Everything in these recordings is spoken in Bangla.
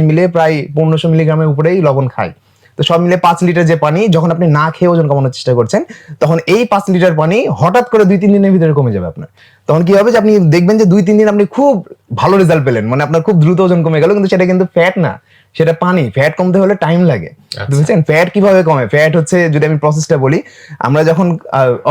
মিলে প্রায় 1500 মিলিগ্রামের উপরেই লবণ খায়। তো সব মিলে 5 লিটার যে পানি, যখন আপনি না খেয়ে ওজন কমানোর চেষ্টা করছেন, তখন এই 5 লিটার পানি হঠাৎ করে 2-3 দিনের ভিতরে কমে যাবে আপনার। তখন কি হবে যে আপনি দেখবেন যে 2-3 দিন আপনি খুব ভালো রেজাল্ট পেলেন, মানে আপনার খুব দ্রুত ওজন কমে গেল, কিন্তু সেটা কিন্তু ফ্যাট না, সেটা পানি। ফ্যাট কমতে হলে টাইম লাগে, বুঝছেন? ফ্যাট কিভাবে কমে? ফ্যাট হচ্ছে, যদি আমি প্রসেসটা বলি, আমরা যখন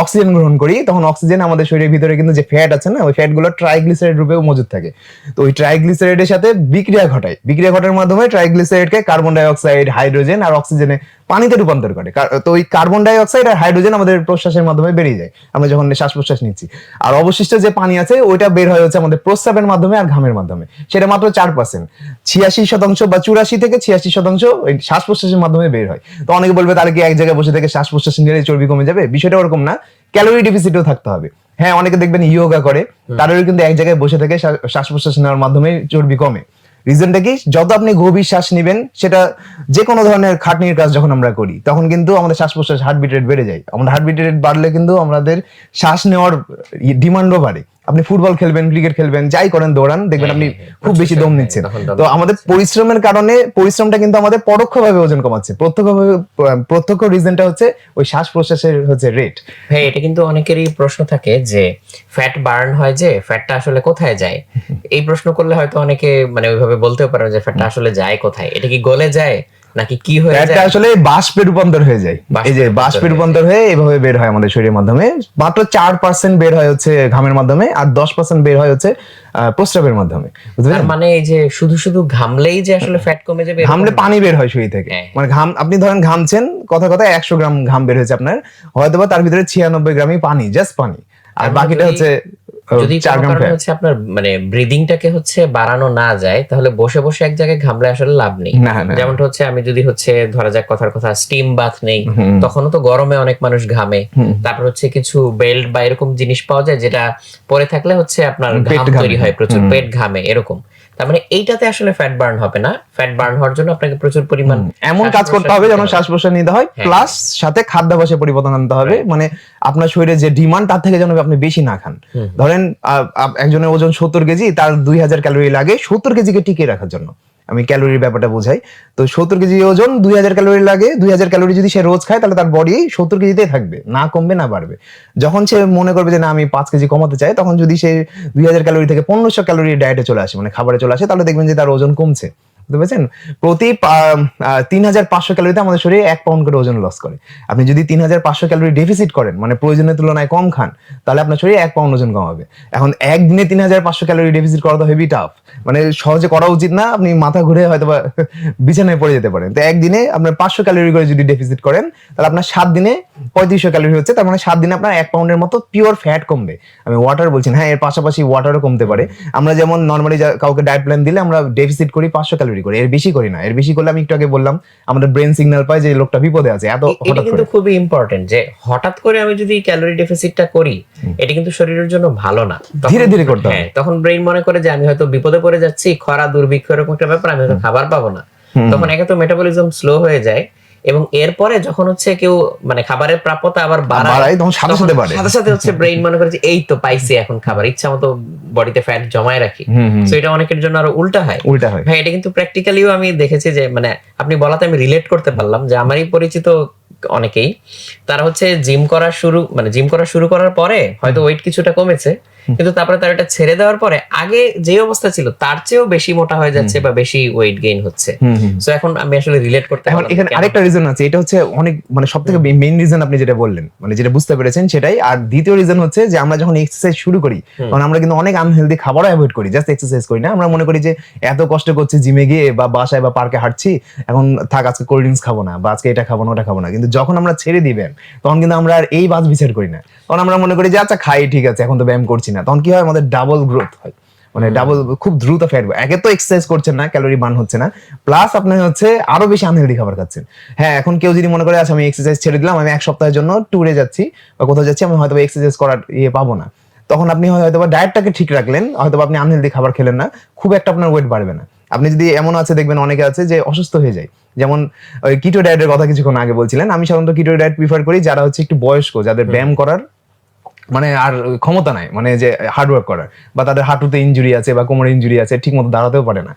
অক্সিজেন গ্রহণ করি তখন অক্সিজেন আমাদের শরীরের ভিতরে কিন্তু যে ফ্যাট আছে না, ওই ফ্যাট গুলো ট্রাইগ্লিসারাইড রূপেও মজুদ থাকে। তো ওই ট্রাইগ্লিসারাইডের সাথে বিক্রিয়া ঘটায়, বিক্রিয়া ঘটার মাধ্যমে ট্রাইগ্লিসারাইডকে কার্বন ডাই অক্সাইড, হাইড্রোজেন আর অক্সিজেনে পানিতে রূপান্তর করে। তো ওই কার্বন ডাই অক্সাইড আর হাইড্রোজেন আমাদের প্রশ্বাসের মাধ্যমে বেরিয়ে যায় আমরা যখন শ্বাস প্রশ্বাস নিচ্ছি। আর অবশিষ্ট যে পানি আছে ওইটা বের হয় হচ্ছে আমাদের প্রস্রাবের মাধ্যমে আর ঘামের মাধ্যমে। সেটা মাত্র 4%, 86% বা 84 থেকে 86% ওই শ্বাস প্রশ্বাসের মাধ্যমে বের হয়। তো অনেকে বলবে তাহলে কি এক জায়গায় বসে থেকে শ্বাস প্রশ্বাস নিলে চর্বি কমে যাবে? বিষয়টা ওরকম না, ক্যালোরি ডেফিসিটও থাকতে হবে। হ্যাঁ, অনেকে দেখবেন ইয়োগা করে, তাদেরও কিন্তু এক জায়গায় বসে থেকে শ্বাস প্রশ্বাস নেওয়ার মাধ্যমে চর্বি কমে। রিজনটা কি? যত আপনি গভীর শ্বাস নেবেন, সেটা যে কোনো ধরনের খাটনির কাজ যখন আমরা করি, তখন কিন্তু আমাদের শ্বাস প্রশ্বাস হার্টবিট রেট বেড়ে যায়। আমাদের হার্টবিট রেট বাড়লে কিন্তু আমাদের শ্বাস নেওয়ার ডিমান্ডও বাড়ে। আপনি ফুটবল খেলবেন, ক্রিকেট খেলবেন, যাই করেন, দৌড়ান, দেখবেন আপনি খুব বেশি দম নিচ্ছেন। তো আমাদের পরিশ্রমের কারণে, পরিশ্রমটা কিন্তু আমাদের পরোক্ষভাবে ওজন কমাচ্ছে। প্রত্যক্ষ রিজনটা হচ্ছে ওই শ্বাস প্রশ্বাসের হচ্ছে রেট। হ্যাঁ, এটা কিন্তু অনেকেরই প্রশ্ন থাকে যে ফ্যাট বার্ন হয়, যে ফ্যাটটা আসলে কোথায় যায়? এই প্রশ্ন করলে হয়তো অনেকে মানে ওইভাবে বলতেও পারে যে ফ্যাটটা আসলে যায় কোথায়, এটা কি গলে যায় নাকি কি হয়ে যায়? ফ্যাটটা আসলে বাষ্পে রূপান্তর হয়ে যায়। এই যে বাষ্পে রূপান্তর হয়ে এভাবে বের হয় আমাদের শরীরের মাধ্যমে। মাত্র 4% বের হয় হচ্ছে ঘামের মাধ্যমে, আর 10% বের হয় হচ্ছে প্রস্রাবের মাধ্যমে। তার মানে এই যে শুধু শুধু ঘামলেই যে আসলে ফ্যাট কমে যাবে? ঘামলে পানি বের হয় শরীর থেকে, মানে ঘাম, আপনি ধরেন ঘামছেন, কথা 100 গ্রাম ঘাম বের হয়েছে আপনার, হয়তোবা তার ভিতরে 96 গ্রামই পানি, জাস্ট পানি, আর বাকিটা হচ্ছে যদি হচ্ছে আপনার মানে ব্রিদিংটাকে হচ্ছে বাড়ানো না যায়, তাহলে বসে বসে এক জায়গায় ঘামলে আসলে লাভ নেই। যেমনটা হচ্ছে আমি যদি হচ্ছে ধরা যাক কথার কথা স্টিম বাথ নেই, তখনও তো গরমে অনেক মানুষ ঘামে। তারপর হচ্ছে কিছু বেল্ট বা এরকম জিনিস পাওয়া যায় যেটা পরে থাকলে হচ্ছে আপনার ঘাম তৈরি হয় প্রচুর, পেট ঘামে এরকম। তার মানে এইটাতে আসলে ফ্যাট বার্ন হবে না। ফ্যাট বার্ন হওয়ার জন্য আপনাকে প্রচুর পরিমাণ এমন কাজ করতে হবে যেন শ্বাস প্রশ্বাস নিতে হয়, প্লাস সাথে খাদ্যাভ্যাসে পরিবর্তন আনতে হবে। মানে আপনার শরীরে যে ডিমান্ড, তার থেকে যেন আপনি বেশি না খান। ধরেন একজনের ওজন 70 কেজি, তার 2000 ক্যালোরি লাগে 70 কেজিকে টিকিয়ে রাখার জন্য। আমি ক্যালোরির ব্যাপারটা বোঝাই। তো 70 কেজি ওজন, 2000 ক্যালোরি লাগে। 2000 ক্যালোরি যদি সে রোজ খায়, তাহলে তার বডি 70 কেজিতেই থাকবে, না কমবে না বাড়বে। যখন সে মনে করবে যে না আমি 5 কেজি কমাতে চাই, তখন যদি সে 2000 ক্যালোরি থেকে 1500 ক্যালোরি ডায়েটে চলে আসে, মানে খাবারে চলে আসে, তাহলে দেখবেন যে তার ওজন কমছে। বুঝতে পেরেছেন? প্রতি 3500 ক্যালোরিতে আমাদের শরীরে 1 পাউন্ড করে ওজন লস করে। আপনি যদি 3500 ক্যালোরি ডেফিসিট করেন, মানে প্রয়োজনের তুলনায় কম খান, তাহলে আপনার শরীরে 1 পাউন্ড ওজন কমাবে। এখন একদিনে 3500 ক্যালোরি ডেফিসিট করা তো হেভি টাফ, মানে সহজে করা উচিত না। আপনি মাথা ঘুরে হয়তো বা বিছানায় পড়ে যেতে পারেন। তো একদিনে আপনার 500 ক্যালোরি করে যদি ডেফিসিট করেন, তাহলে আপনার 7 দিনে 3500 ক্যালোরি হচ্ছে। তার মানে 7 দিনে আপনার 1 পাউন্ডের মতো পিওর ফ্যাট কমবে। আমি ওয়াটার বলছি না, হ্যাঁ, এর পাশাপাশি ওয়াটারও কমতে পারে। আমরা যেমন নর্মালি কাউকে ডায়েট প্ল্যান দিলে আমরা ডেফিসিট করি 500 ক্যালোরি করে, এর বেশি করি না। এর বেশি করলে আমি একটু আগে বললাম, আমাদের ব্রেন সিগন্যাল পায় যে লোকটা বিপদে আছে। এটা কিন্তু খুবই ইম্পর্টেন্ট যে হঠাৎ করে আমি যদি ক্যালোরি ডেফিসিটটা করি, এটা কিন্তু শরীরের জন্য ভালো না। ধীরে ধীরে করতে হবে। তখন ব্রেন মনে করে যে আমি হয়তো বিপদে পড়ে যাচ্ছি, খরা দুর্ভিক্ষ এরকম একটা ব্যাপার, আমি হয়তো খাবার পাবো না। তখন একে তো মেটাবলিজম স্লো হয়ে যায়, এবং এরপরে যখন হচ্ছে কেউ মানে খাবারের প্রাপ্যতা আবার বাড়ায়, তখন সাথে সাথে হচ্ছে ব্রেইন মনে করে যে এই তো পাইছি, এখন খাবার, ইচ্ছা মতো বডিতে ফ্যাট জমায় রাখি। সো এটা অনেকের জন্য আরো উল্টা হয়। ভাই, এটা কিন্তু প্র্যাকটিক্যালিও আমি দেখেছি যে, মানে আপনি বলাতে আমি রিলেট করতে পারলাম যে আমারই পরিচিত অনেকেই, তারা হচ্ছে জিম করা শুরু করার পরে হয়তো ওয়েট কিছুটা কমেছে, কিন্তু তারপরে তার এটা ছেড়ে দেওয়ার পরে আগে যে অবস্থা ছিল তার চেয়েও বেশি মোটা হয়ে যাচ্ছে বা বেশি ওয়েট গেইন হচ্ছে। সো এখন আমি আসলে রিলেট করতে পারলাম। এখানে আরেকটা রিজন আছে, এটা হচ্ছে অনেক মানে সবথেকে মেইন রিজন আপনি যেটা বললেন, মানে যেটা বুঝতে পেরেছেন সেটাই। আর দ্বিতীয় রিজন হচ্ছে যে আমরা যখন এক্সারসাইজ শুরু করি, তখন আমরা কিন্তু অনেক আনহেলদি খাবারও অ্যাভয়েড করি, জাস্ট এক্সারসাইজ করি না। আমরা মনে করি যে এত কষ্ট করছি জিমে গিয়ে বা বাসায় বা পার্কে হাঁটছি, এখন থাক আজকে কোল্ড ড্রিঙ্কস খাবো না, বা আজকে এটা খাবো না ওটা খাবো না। কিন্তু যখন আমরা ছেড়ে দিবেন, তখন কিন্তু আমরা আর এই বাজ বিচার করি না। তখন আমরা মনে করি যে আচ্ছা খাই, ঠিক আছে, এখন তো ব্যায়াম করছি না। তখন কি হয়, আমাদের ডাবল গ্রোথ হয়, মানে ডাবল, খুব দ্রুত ফ্যাট। একে তো এক্সারসাইজ করছেন না, ক্যালোরি বার্ন হচ্ছে না, প্লাস আপনি হচ্ছে আরো বেশি আনহেলদি খাবার খাচ্ছেন। হ্যাঁ, এখন কেউ যদি মনে করে আচ্ছা আমি এক্সারসাইজ ছেড়ে দিলাম, আমি 1 সপ্তাহের জন্য ট্যুরে যাচ্ছি বা কোথাও যাচ্ছি, আমি হয়তো এক্সারসাইজ করার পাবো না, তখন আপনি হয়তো ডায়েটটাকে ঠিক রাখলেন, হয়তো আপনি আনহেলদি খাবার খেলেন না, খুব একটা আপনার ওয়েট বাড়বে না। আপনি যদি এমন আছে, দেখবেন অনেকে আছে যে অসুস্থ হয়ে যায়, যেমন ওই কিটো ডায়েটের কথা কিছুক্ষণ আগে বলছিলেন। আমি সাধারণত কিটো ডায়েট প্রিফার করি যারা হচ্ছে একটু বয়স্ক, যাদের ব্যায়াম করার মানে আর ক্ষমতা নাই, মানে যে হার্ডওয়ার্ক করার, বা তাদের হাঁটুতে ইনজুরি আছে বা কোমরে ইনজুরি আছে, ঠিক মতো দাঁড়াতেও পারে না,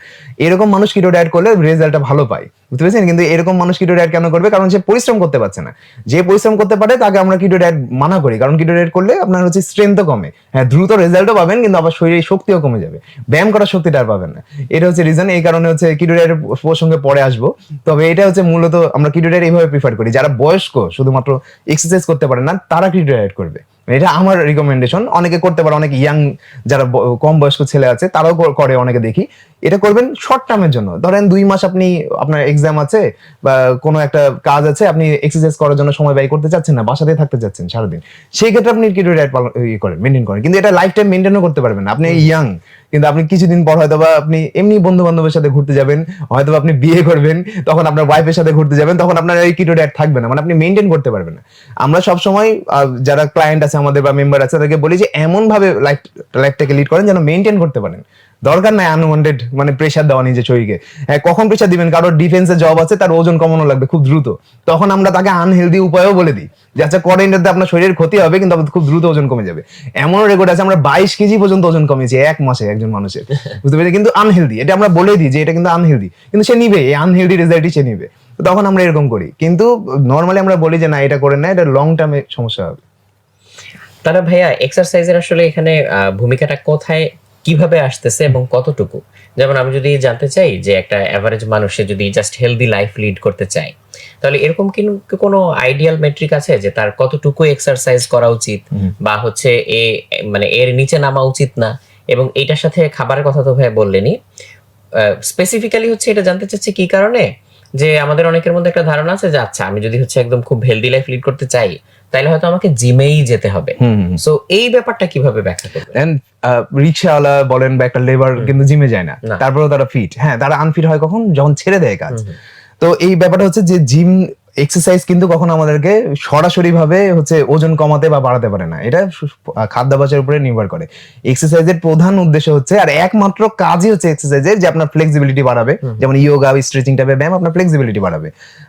এরকম মানুষ কিটো ডায়েট করলে রেজাল্টটা ভালো পায়, বুঝতে পেরেছেন? কিন্তু এরকম মানুষ কিটো ডায়েট কেন করবে? কারণ সে পরিশ্রম করতে পারছে না। যে পরিশ্রম করতে পারে তাকে আমরা কিটো ডায়েট মানা করি, কারণ কিটো ডায়েট করলে আপনার হচ্ছে স্ট্রেংথও কমে, হ্যাঁ দ্রুত রেজাল্টও পাবেন, কিন্তু আবার শরীরের শক্তিও কমে যাবে, ব্যায়াম করার শক্তিটা আর পাবেন না। এটা হচ্ছে রিজন। এই কারণে হচ্ছে কিটো ডায়েটের প্রসঙ্গে পরে আসবো। তবে এটা হচ্ছে মূলত আমরা কিটো ডায়েট এইভাবে প্রিফার করি, যারা বয়স্ক শুধুমাত্র এক্সারসাইজ করতে পারে না তারা কিটো ডায়েট করবে, এটা আমার রিকমেন্ডেশন। অনেকে করতে পারে, অনেকে ইয়াং যারা কম বয়স্ক ছেলে আছে তারাও করে, অনেকে দেখি। এটা করবেন শর্ট টার্মের জন্য, ধরেন 2 মাস আপনি আপনার এক্সাম আছে বা কোনো একটা কাজ আছে, আপনি এক্সারসাইজ করার জন্য সময় ব্যয় করতে চাচ্ছেন না, বাসাতেই থাকতে চাচ্ছেন সারাদিন, সেই ক্ষেত্রে আপনি কিটো ডায়েট করেন, মেনটেন করেন। কিন্তু এটা লাইফ টাইম মেনটেনও করতে পারবেন না। আপনি ইয়াং, কিন্তু আপনি কিছুদিন পর হয়তো বা আপনি এমনি বন্ধু বান্ধবের সাথে ঘুরতে যাবেন, হয়তো আপনি বিয়ে করবেন, তখন আপনার ওয়াইফের সাথে ঘুরতে যাবেন, তখন আপনার এই কিটো ডায়েট থাকবে না, মানে আপনি মেনটেন করতে পারবেন না। আমরা সবসময় যারা ক্লায়েন্ট আছে আমাদের বা মেম্বার আছে তাদেরকে বলি যে এমন ভাবে লাইফটাকে লিড করেন যেন মেনটেন করতে পারেন। দরকার নাই আনওয়ান্টেড মানে প্রেশার দেওয়া নিজের শরীরকে। হ্যাঁ, কখন প্রেশার দিবেন? কারোর ডিফেন্সে জব আছে, তার ওজন কমানো লাগবে খুব দ্রুত, তখন আমরা তাকে আনহেলদি উপায়ও বলে দিই যে আচ্ছা করেন, এটাতে আপনার শরীরের ক্ষতি হবে কিন্তু আপনার খুব দ্রুত ওজন কমে যাবে। এমনও রেকর্ড আছে আমরা 22 কেজি পর্যন্ত ওজন কমিয়েছি 1 মাসে একজন মানুষের, বুঝতে পেরেছি? কিন্তু আনহেলদি, এটা আমরা বলে দিই যে এটা কিন্তু আনহেলদি, কিন্তু সে নিবে, এই আনহেলদি রেজাল্টই সে নিবে। তখন আমরা এরকম করি, কিন্তু নর্মালি আমরা বলি যে না এটা করেন না, এটা লং টার্মে সমস্যা হবে। তাহলে ভাইয়া এক্সারসাইজের আসলে এখানে ভূমিকাটা কোথায়, কিভাবে আসতেছে এবং কতটুকু? যেমন আমি যদি জানতে চাই যে একটা এভারেজ মানুষে যদি জাস্ট হেলদি লাইফ লিড করতে চায়, তাহলে এরকম কোনো আইডিয়াল মেট্রিক আছে যে তার কতটুকু এক্সারসাইজ করা উচিত, বা হচ্ছে মানে এর নিচে নামা উচিত না? এবং এইটার সাথে খাবারের কথা তো ভাইয়া বললেনই, স্পেসিফিক্যালি হচ্ছে এটা জানতে চাচ্ছি কি কারণে, যে আমাদের অনেকের মধ্যে একটা ধারণা আছে যে আচ্ছা আমি যদি হচ্ছে একদম খুব হেলদি লাইফ লিড করতে চাই তাহলে হয়তো আমাকে জিমেই যেতে হবে। সো এই ব্যাপারটা কিভাবে ব্যাখ্যা করবেন? রিক্সাওয়ালা বলেন বা একটা লেবার কিন্তু জিমে যায় না, তারপরেও তারা ফিট। হ্যাঁ, তারা আনফিট হয় কখন? যখন ছেড়ে দেয় কাজ। তো এই ব্যাপারটা হচ্ছে যে জিম এক্সারসাইজ কিন্তু কখনো আমাদেরকে সরাসরি ভাবে হচ্ছে ওজন কমাতে বা বাড়াতে পারে না, এটা খাদ্যাভ্যাসের উপরে নির্ভর করে। এক্সারসাইজের প্রধান উদ্দেশ্য হচ্ছে, আর একমাত্র কাজই হচ্ছে এক্সারসাইজের, যে আপনার ফ্লেক্সিবিলিটি বাড়াবে। যেমন ইয়োগা, স্ট্রেচিং টাইপের ব্যায়াম আপনার ফ্লেক্সিবিলিটি বাড়াবে।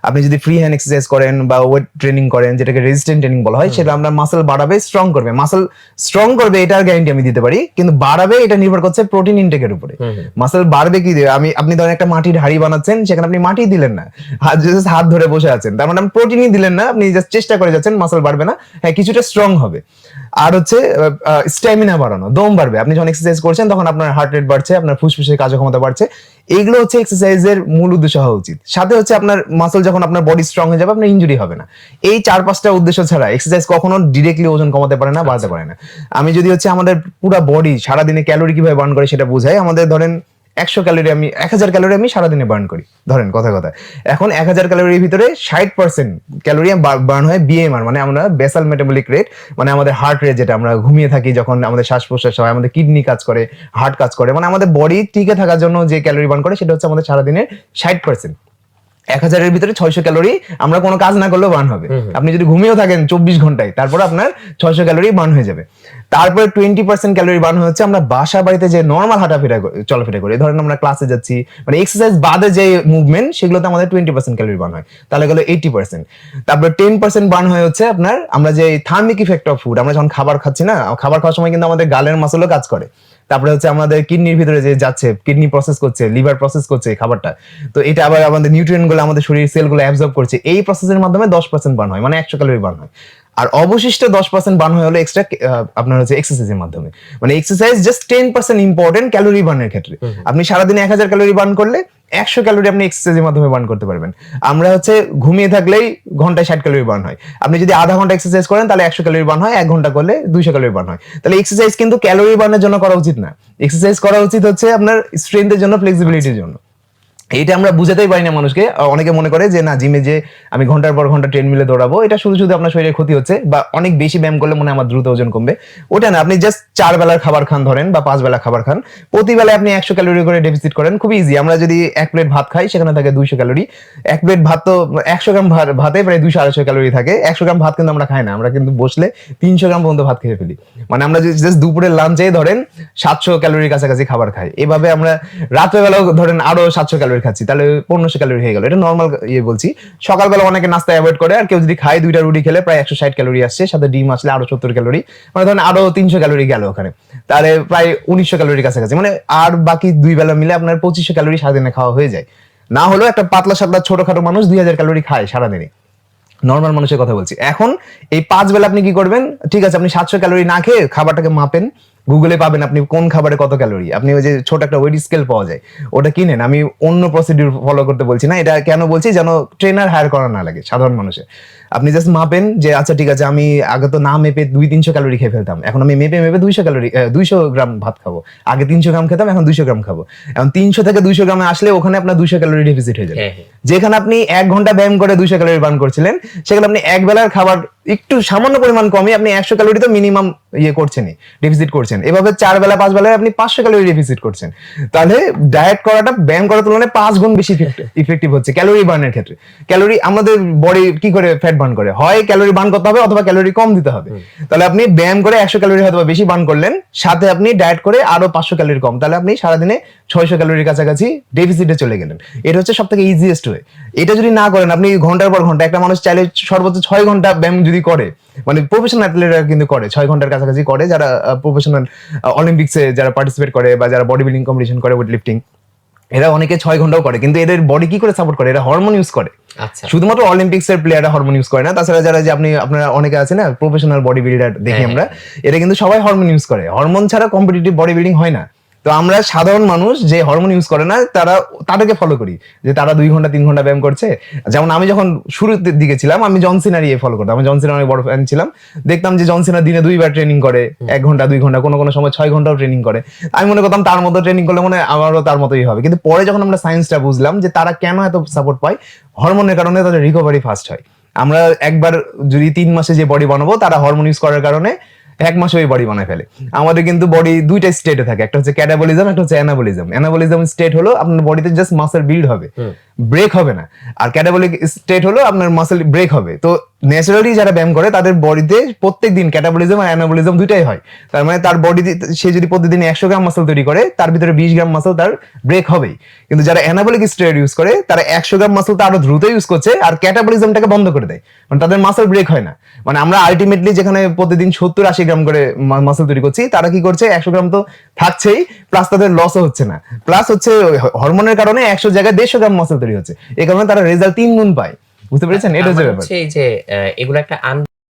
আপনি যদি ফ্রি হ্যান্ড এক্সারসাইজ করেন বা ওয়েট ট্রেনিং করেন, যেটাকে রেজিস্ট্যান্ট ট্রেনিং বলা হয়, সেটা আপনার মাসল বাড়াবে, স্ট্রং করবে। মাসল স্ট্রং করবে এটার গ্যারান্টি আমি দিতে পারি, কিন্তু বাড়াবে এটা নির্ভর করছে প্রোটিন ইনটেকের উপরে। মাসল বাড়বে কি দিয়ে? আপনি ধরেন একটা মাটির হাড়ি বানাচ্ছেন, সেখানে আপনি মাটি দিলেন না, হাত ধরে বসে আছেন, তার মানে আপনি প্রোটিনই দিলেন না, আপনি জাস্ট চেষ্টা করে যাচ্ছেন, মাসল বাড়বে না। হ্যাঁ, কিছুটা স্ট্রং হবে। আর হচ্ছে স্ট্যামিনা বাড়ানো, দম বাড়বে। আপনি যখন এক্সারসাইজ করছেন তখন আপনার হার্ট রেট বাড়ছে, আপনার ফুসফুসের কার্যক্ষমতা বাড়ছে। এইগুলো হচ্ছে এক্সারসাইজের মূল উদ্দেশ্য হওয়া উচিত। সাথে হচ্ছে আপনার মাসল যখন আপনার বডি স্ট্রং হয়ে যাবে, আপনার ইনজুরি হবে না। এই 4-5টা উদ্দেশ্য ছাড়া এক্সারসাইজ কখনো ডিরেক্টলি ওজন কমাতে পারে না, বাড়াতে পারে না। আমি যদি হচ্ছে আমাদের পুরো বডি সারাদিনে ক্যালোরি কিভাবে বার্ন করে সেটা বোঝাই, আমাদের ধরেন 100 ক্যালোরি আমি 1000 ক্যালোরি আমি সারাদিনে বার্ন করি, ধরেন কথা এখন 1000 ক্যালোরির ভিতরে 60% ক্যালোরি বার্ন হয় বিএমআর, মানে আমরা বেসাল মেটাবলিক রেট, মানে আমাদের হার্ট রেট, যেটা আমরা ঘুমিয়ে থাকি যখন আমাদের শ্বাস প্রশ্বাস হয়, আমাদের কিডনি কাজ করে, হার্ট কাজ করে, মানে আমাদের বডি টিকে থাকার জন্য যে ক্যালোরি বার্ন করে সেটা হচ্ছে আমাদের সারাদিনের 60%। 1000-এর ভিতরে 600 ক্যালোরি আমরা কোনো কাজ না করলেও বার্ন হবে। আপনি যদি ঘুমিয়েও থাকেন 24 ঘন্টায়, তারপর আপনার 600 ক্যালোরি বার্ন হয়ে যাবে। তারপরে 20% ক্যালোরি বার্ন হচ্ছে আমরা বাসা বাড়িতে যে নর্মাল হাঁটাফেরা চলাফেরা করি, ধরেন আমরা ক্লাসে যাচ্ছি, মানে এক্সারসাইজ বাদে যে মুভমেন্ট, সেগুলোতে আমাদের 20% ক্যালোরি বার্ন হয়, তাহলে গেল 80%। তারপরে 10% বার্ন হয় হচ্ছে আপনার আমরা যে থার্মিক ইফেক্ট অফ ফুড, আমরা যখন খাবার খাচ্ছি না, খাবার খাওয়ার সময় কিন্তু আমাদের গালের মাসলও কাজ করে। তারপরে হচ্ছে আমাদের কিডনির ভিতরে যে যাচ্ছে, কিডনি প্রসেস করছে, লিভার প্রসেস করছে খাবারটা, তো এটা আবার আমাদের নিউট্রিয়েন্ট গুলো আমাদের শরীর সেলগুলো অ্যাবজর্ব করছে। এই প্রসেসের মাধ্যমে 10% বার্ন হয়, মানে 100 ক্যালোরি বার্ন হয়। আর অবশিষ্ট 10% বার্ন হয়ে হলো এক্সট্রা আপনার হচ্ছে এক্সারসাইজের মাধ্যমে। মানে এক্সারসাইজ জাস্ট 10% ইম্পর্টেন্ট ক্যালোরি বার্নের ক্ষেত্রে। আপনি সারাদিনে 1000 ক্যালোরি বার্ন করলে 100 ক্যালোরি আপনি এক্সারসাইজের মাধ্যমে বার্ন করতে পারবেন। আমরা হচ্ছে ঘুমিয়ে থাকলেই ঘন্টায় 60 ক্যালোরি বার্ন হয়। আপনি যদি আধা ঘন্টা এক্সারসাইজ করেন তাহলে 100 ক্যালোরি বার্ন হয়, 1 ঘন্টা করলে 200 ক্যালোরি বার্ন হয়। তাহলে এক্সারসাইজ কিন্তু ক্যালোরি বার্নের জন্য করা উচিত না, এক্সারসাইজ করা উচিত হচ্ছে আপনার স্ট্রেংথের জন্য, ফ্লেক্সিবিলিটির জন্য। এইটা আমরা বুঝাতেই পারি না মানুষকে। অনেকে মনে করে যে না, জিমে যে আমি ঘন্টার পর ঘন্টা ট্রেডমিলে দৌড়াবো, এটা শুধু শুধু আপনার শরীরের ক্ষতি হচ্ছে, বা অনেক বেশি ব্যায়াম করলে মনে হয় আমার দ্রুত ওজন কমবে। ওটা না, আপনি জাস্ট 4 বেলার খাবার খান ধরেন, বা 5 বেলা খাবার খান, প্রতি বেলায় আপনি 100 ক্যালোরি করে ডেফিসিট করেন, খুব ইজি। আমরা যদি 1 প্লেট ভাত খাই, সেখানে থাকে 200 ক্যালোরি। 1 প্লেট ভাত তো 100 গ্রাম ভাতে প্রায় 200-250 ক্যালোরি থাকে। 100 গ্রাম ভাত কিন্তু আমরা খাই না, আমরা কিন্তু বসলে 300 গ্রাম পর্যন্ত ভাত খেয়ে ফেলি। মানে আমরা জাস্ট দুপুরের লাঞ্চে ধরেন 700 ক্যালোরির কাছাকাছি খাবার খাই। এভাবে আমরা রাত্রেবেলাও ধরেন আরো 700 ক্যালোরি খাচ্ছি, তাহলে 1500 ক্যালোরি হয়ে গেল। এটা নর্মাল ইয়ে বলছি। সকালবেলা অনেকে নাস্তা অ্যাভয়েড করে, আর কেউ যদি খায় 2টা রুটি খেলে প্রায় 160 ক্যালোরি আসছে, সাথে ডিম আসলে আরো 70 ক্যালোরি, মানে ধরেন আরো 300 ক্যালোরি গেল ওখানে, তাহলে প্রায় 1900 ক্যালোরির কাছাকাছি, মানে আর বাকি 2 বেলা মিলে আপনার 2500 ক্যালোরি সারাদিনে খাওয়া হয়ে যায়। না হলেও একটা পাতলা সাতলা ছোটখাটো মানুষ 2000 ক্যালোরি খায় সারাদিনে, নর্মাল মানুষের কথা বলছি। এখন এই 5 বেলা আপনি কি করবেন, ঠিক আছে আপনি 700 ক্যালোরি না খেয়ে খাবারটাকে মাপেন, গুগলে পাবেন আপনি কোন খাবারে কত ক্যালোরি। আপনি ওই যে ছোট একটা ওয়েট স্কেল পাওয়া যায়, ওটা কিনেন। আমি অন্য প্রসিডিউর ফলো করতে বলছি না, এটা কেন বলছি, যেন ট্রেনার হায়ার করা না লাগে সাধারণ মানুষের। আপনি জাস্ট মাপেন যে আচ্ছা ঠিক আছে আমি আগে তো না মেপে 200-300 ক্যালোরি খেয়ে ফেলতাম, এখন আমি মেপে মেপে 200 ক্যালোরি 200 গ্রাম ভাত খাবো। আগে 300 গ্রাম খেতাম, এখন 200 গ্রাম খাবো। এখন 300 থেকে 200 গ্রামে আসলে ওখানে আপনার 200 ক্যালোরি ডেফিসিট হয়ে যাবে। যেখানে আপনি 1 ঘন্টা ব্যায়াম করে 200 ক্যালোরি বার্ন করছিলেন, সেখানে আপনি এক বেলার খাবার একটু সামান্য পরিমাণ কমে আপনি 100 ক্যালোরি তো মিনিমাম ইয়ে করছেনই, ডেফিসিট করছেন। এভাবে 4 বেলা 5 বেলায় আপনি 500 ক্যালোরি ডেফিসিট করছেন। তাহলে ডায়েট করাটা ব্যায়াম করার তুলনায় 5 গুণ বেশি ইফেক্টিভ হচ্ছে ক্যালোরি বার্নের ক্ষেত্রে। ক্যালোরি আমাদের বডি কি করে ফ্যাট বার্ন করে, হয় ক্যালোরি বার্ন করতে হবে অথবা ক্যালোরি কম দিতে হবে। তাহলে আপনি ব্যায়াম করে 100 ক্যালোরি হয়তো বেশি বার্ন করলেন, সাথে আপনি ডায়েট করে আরো 500 ক্যালোরি কম, তাহলে আপনি সারাদিনে 600 ক্যালোরির কাছাকাছি ডেফিসিটে চলে গেলেন। এটা হচ্ছে সবথেকে ইজিয়েস্ট ওয়ে। এটা যদি না করেন আপনি ঘন্টার পর ঘন্টা, একটা মানুষ চাইলে সর্বোচ্চ 6 ঘন্টা ব্যায়াম যদি করে, মানে প্রফেশনাল অ্যাথলেটরা কিন্তু করে 6 ঘন্টার কাছাকাছি করে, যারা প্রফেশনাল অলিম্পিক্সে যারা পার্টিসিপেট করে বা যারা বডি বিল্ডিং কম্পিটিশন করে, ওয়েট লিফটিং, এরা অনেকে 6 ঘন্টাও করে। কিন্তু এদের বডি কি করে সাপোর্ট করে, এরা হরমোন ইউজ করে। আচ্ছা, শুধুমাত্র অলিম্পিক্স এর প্লেয়াররা হরমোন ইউজ করে না, তাছাড়া যারা যে আপনারা অনেকে আছে না প্রফেশনাল বডি বিল্ডার দেখি আমরা, এরা কিন্তু সবাই হরমোন ইউজ করে। হরমোন ছাড়া কম্পিটিটিভ বডি বিল্ডিং হয় না। তো আমরা সাধারণ মানুষ যে হরমোন ইউজ করে না, তাদেরকে ফলো করি, যে তারা 2 ঘন্টা 3 ঘন্টা ব্যায়াম করছে। যেমন আমি যখন শুরুর দিকে ছিলাম, আমি জন সিনার ফলো করতাম। আমি জন সিনার অনেক বড় ফ্যান ছিলাম। দেখতাম যে জন সিনা দিনে 2 বার ট্রেনিং করে, 1 ঘন্টা 2 ঘন্টা, কোনো কোনো সময় 6 ঘন্টাও ট্রেনিং করে। আমি মনে করতাম তার মতো ট্রেনিং করলে মনে হয় আমারও তার মতোই হবে। কিন্তু পরে যখন আমরা সায়েন্সটা বুঝলাম যে তারা কেন এত সাপোর্ট পায়, হরমোনের কারণে তাদের রিকভারি ফাস্ট হয়। আমরা একবার যদি 3 মাসে যে বডি বানাবো, তারা হরমোন ইউজ করার কারণে 1 মাসে ওই বডি বানায় ফেলে। আমাদের কিন্তু বডি 2টা স্টেটে থাকে, একটা হচ্ছে ক্যাটাবলিজম, একটা হচ্ছে অ্যানাবলিজম। অ্যানাবলিজম স্টেট হলো আপনার বডিতে জাস্ট মাসল বিল্ড হবে, ব্রেক হবে না। আর ক্যাটাবলিক স্টেট হলো আপনার মাসল ব্রেক হবে। তো ন্যাচারালি যারা ব্যায়াম করে তাদের বডিতে প্রত্যেকদিন ক্যাটাবলিজম আর অ্যানাবলিজম দুইটাই হয়। তার মানে তার বডিতে সে যদি প্রতিদিন 100 গ্রাম মাসল তৈরি করে, তার ভিতরে 20 গ্রাম মাসল তার ব্রেক হবেই। কিন্তু যারা অ্যানাবলিক স্টেরয়েড ইউজ করে, তারা 100 গ্রাম মাসল তো আরো দ্রুত ইউজ করছে, আর ক্যাটাবলিজমটাকে বন্ধ করে দেয়, মানে তাদের মাসল ব্রেক হয় না। মানে আমরা আলটিমেটলি যেখানে প্রতিদিন 70-80 গ্রাম করে মাসল তৈরি করছি, তারা কি করছে 100 গ্রাম তো থাকছেই, প্লাস তাদের লসও হচ্ছে না, প্লাস হচ্ছে হরমোনের কারণে 100 জায়গায় 150 গ্রাম মাসল তৈরি হচ্ছে। এই কারণে তারা রেজাল্ট 3 গুণ পায়। বুঝতে পেরেছেন? এটা হচ্ছে ব্যাপার। এই যে এগুলো একটা